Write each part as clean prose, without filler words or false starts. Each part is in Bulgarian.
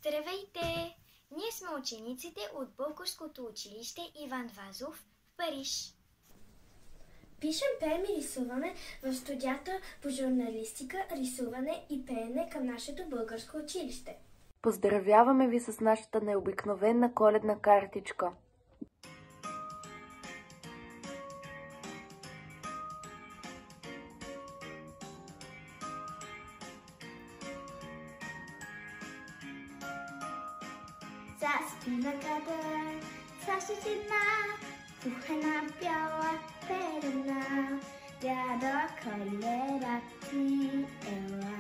Здравейте! Ние сме учениците от Българското училище Иван Вазов в Париж. Пишем, пеем и рисуваме в студията по журналистика, рисуване и пеене към нашето българско училище. Поздравяваме ви с нашата необикновена коледна картичка. Заспива града, светлина, пухена бяла пелена, дядо Коледа ти ела.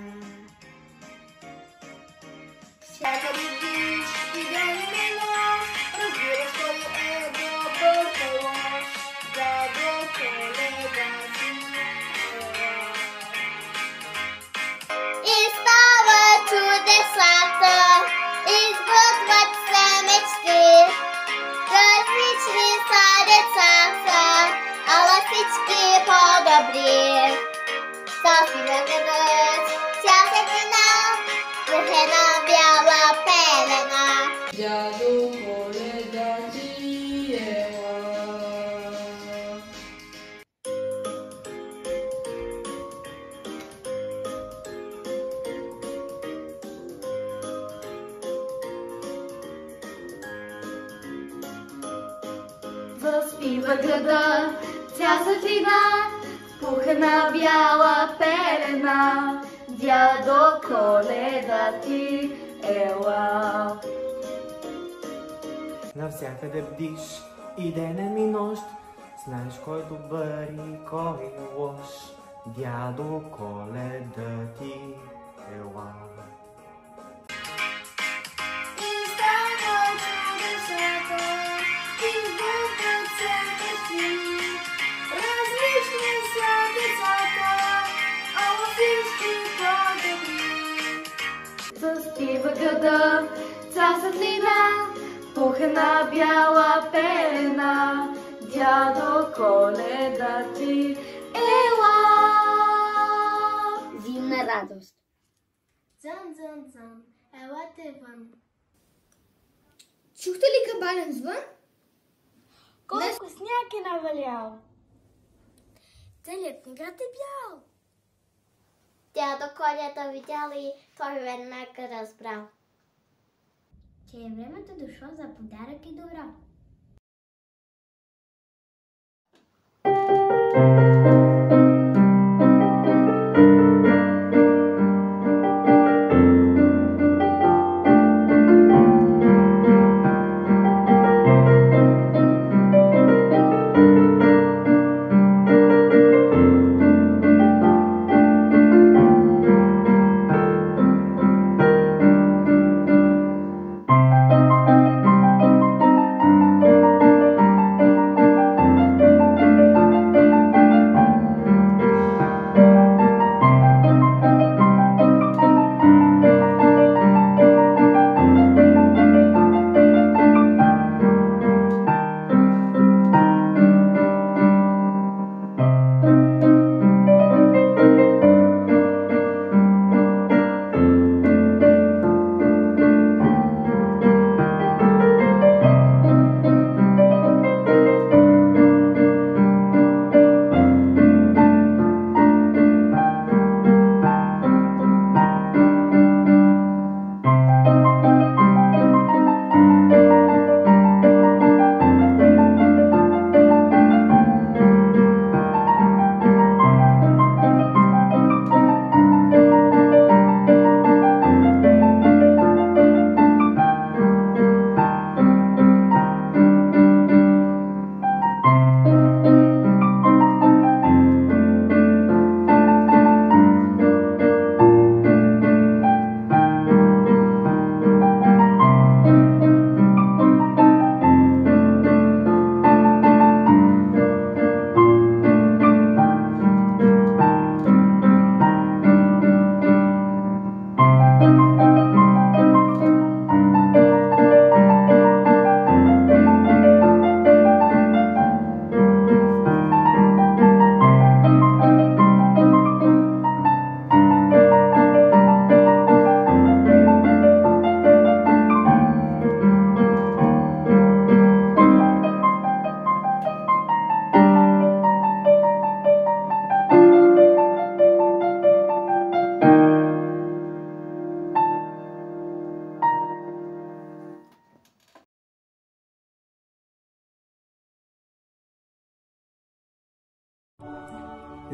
Всяка видиш и ден мила, разбираш кой е добър лош, дядо Коледа ти ела. И става чудесата, избутват се мечти, различни са децата, ала всички по-добри. Заспива градът, вся светлина, пухена бяла пелена. Дядо Коледа ти ела. Заспива града, вся светлина, пухена бяла пелена, дядо Коледа ти ела. Навсякъде бдиш и денем и нощ, знаеш кой е добър и кой е лош, дядо Коледа ти ела. И става чудесата, избутват се мечти, различни са децата, ала всички по-добри. Заспива града, вся светлина, пухена бяла пелена, дядо Коледа ти ела. Зимна радост. Дзън, дзън, дзън, елате вън. Чухте ли кабанен звън? Колко сняг е навалял! Целият ни град е бял. Дядо Коледа видял и той веднага разбрал, Че е времето дошло за подарък и добро.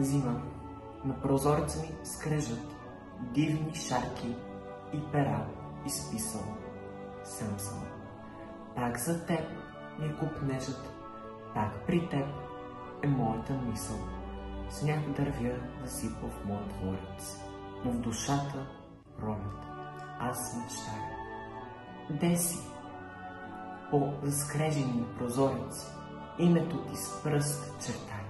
Зима, на прозореца ми скрежат дивни шарки и пера изписал. Сам съм. Пак за теб ми купнежат, пак при теб е моята мисъл. Сняг дървя засипва в моя дворец, но в душата пролет. Аз мечтая. Де си? По заскрежени прозореци, името ти с пръст чертая.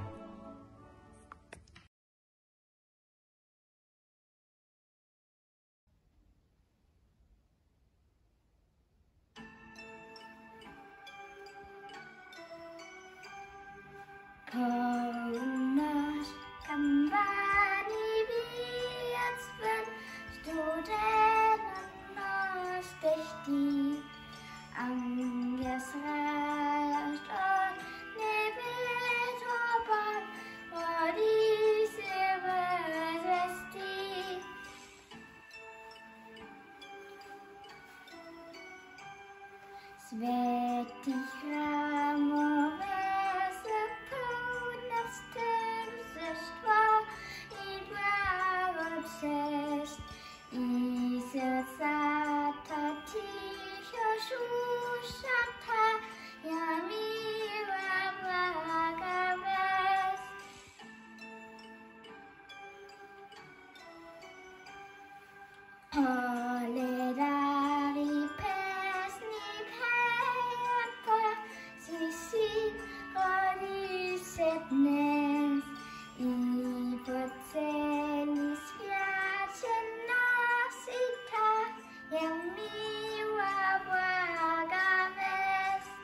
Polnas kembali biar sven studenten durch die angesreicht und nebetoban war diese Besesti. Sveti hramove I serca ticho szuszata, ja miła błaga bez. Oledari pesnik hejata, si setnes I po celi świecie nasita, ja miła błaga west.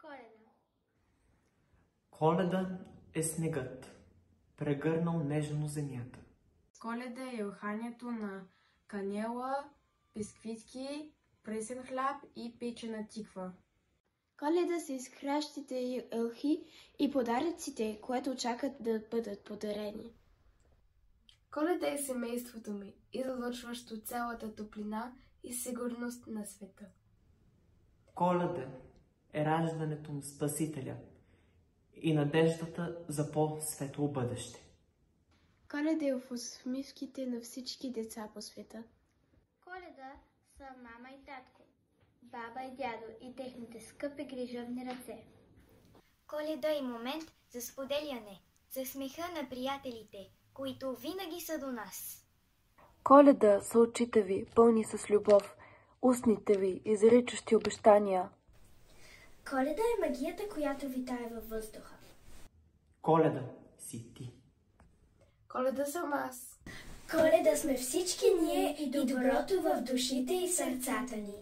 Коледа. Коледа е снегът, прегърнал нежно земята. Коледа е елханието на канела, бисквитки, пресен хляб и печена тиква. Коледа са изхращите елхи и подаръците, които чакат да бъдат подарени. Коледа е семейството ми, излъчващо цялата топлина и сигурност на света. Коледа е раждането на Спасителя и надеждата за по-светло бъдеще. Коледа е в усмивките на всички деца по света. Коледа са мама и татко, баба и дядо и техните скъпи грижовни ръце. Коледа е момент за споделяне, за смеха на приятелите, които винаги са до нас. Коледа са очите ви, пълни с любов, устните ви, изричащи обещания. Коледа е магията, която витае във въздуха. Коледа си ти. Коледа съм аз. Коледа сме всички ние и доброто в душите и сърцата ни.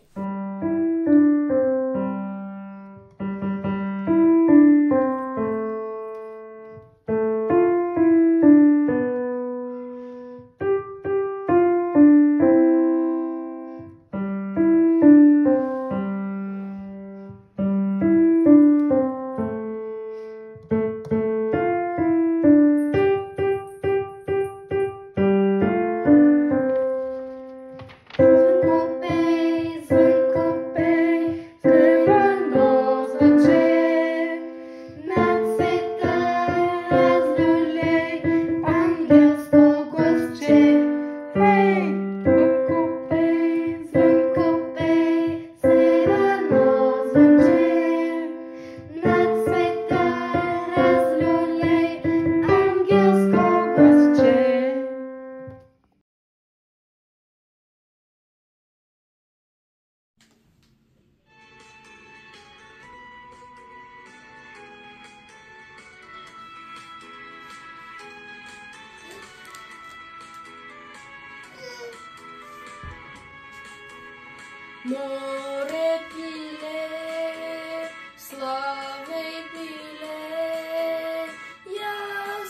Море пиле, славей пиле, я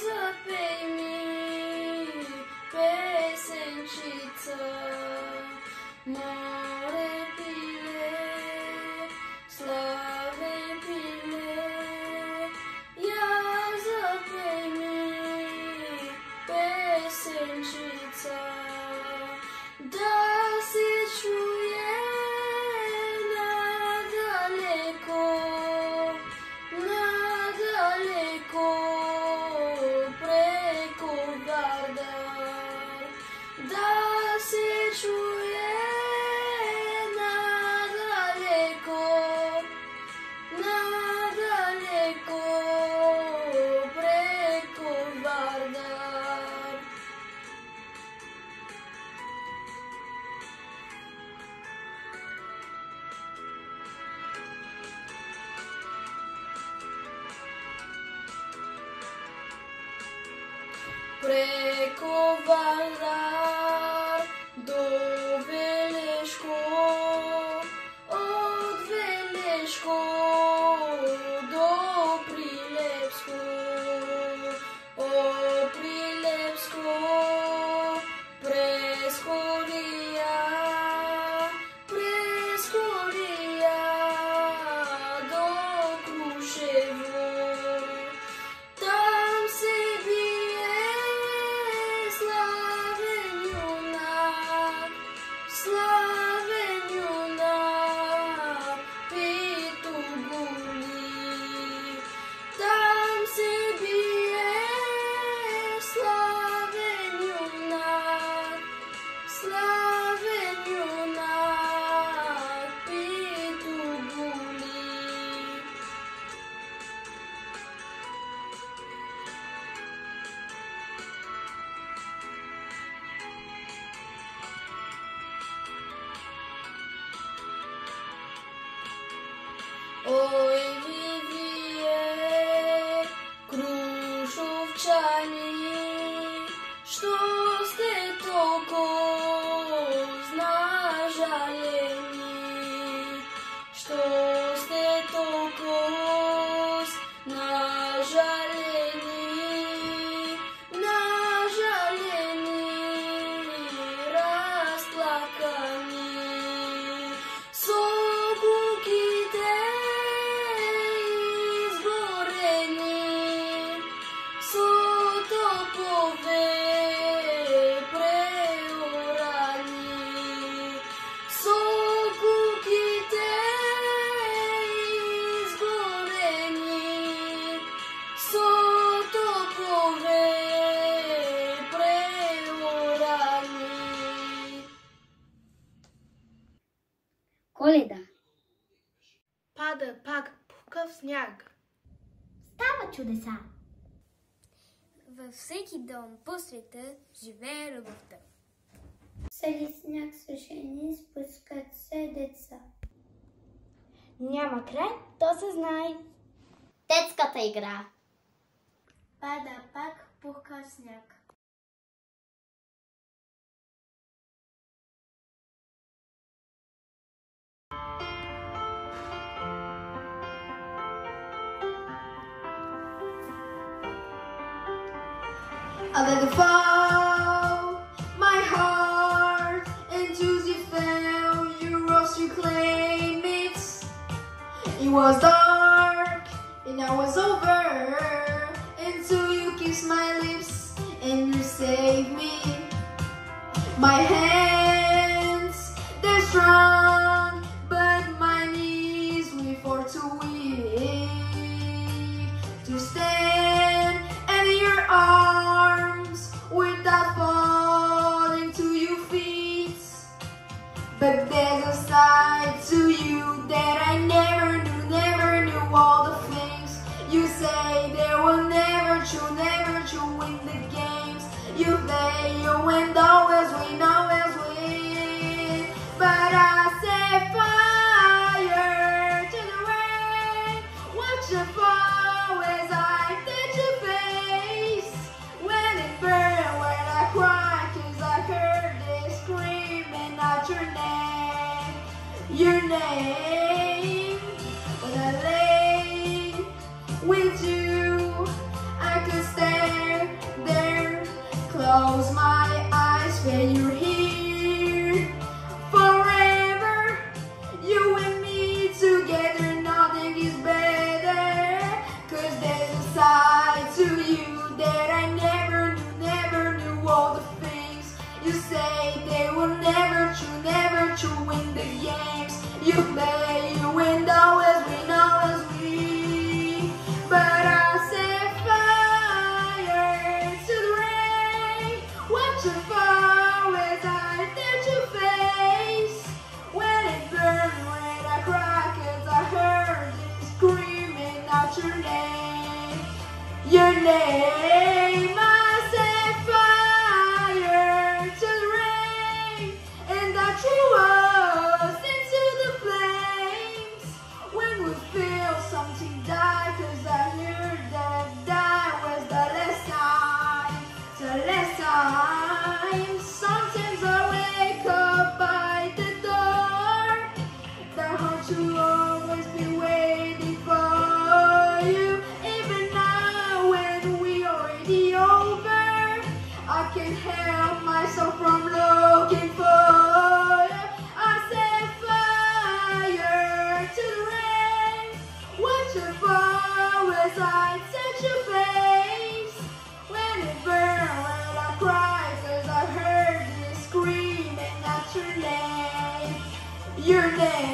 запей ми песенчица. Море пиле, славей пиле, я запей ми песенчица. Да Преко Вардар до Велешко, od Veleško do Prilepsko, od Prilepsko prez Horija do Kruševo. Tam se bije slaven junak, Petu Guli. Tam se bije slaven junak, Petu Guli. Oj, vi vije, Krušovčani, što ste toliko znažaljeni, što ste toliko nažaljeni, rasplakani. Sobukite izgoreni, sotopove preorani. Sobukite izgoreni, sotopove preorani. Коледа. Пада пак пукав сняг. Става чудеса. Във всеки дом по света живее любовта. Сели сняг се жени, спускат се деца. Няма край, то се знае. Детската игра. Пада пак пухкав сняг. I let it fall, my heart, and choose you fell, you rose, you claim it. It was dark, and I was over, until you kissed my lips, and you saved me. My hands, they're strong, but my knees weak for too weak to stand in your arms without falling to your feet. But there's a side to you that I never knew all the things you say. They will never true win the games you play. You win, always win, always win. But I set fire to the rain, watch it fall as I touch your face. When it burned, when I cried, 'cause I heard they screaming out your name, your name. When I lay with you, I could stare there, close my eyes, when you're here forever. You and me together, nothing is better. 'Cause there's a side to you that I never knew all the things you say. They will never true win the games you play. You win, always win, always win. But I set fire to the rain, watch it fall as I touch your face. When it burned, when I cried, 'cause I heard it screaming out your name, your name. I set fire to the rain, and I threw us into the flames. When we feel something die, 'cause I knew that that was the last time. So to always be waiting for you. Even now when we already over, I can't help myself from looking for you. I set fire to the rain, watch it fall as I set your face. When it burned, when I cried, 'cause I heard you screaming out your name. Your name.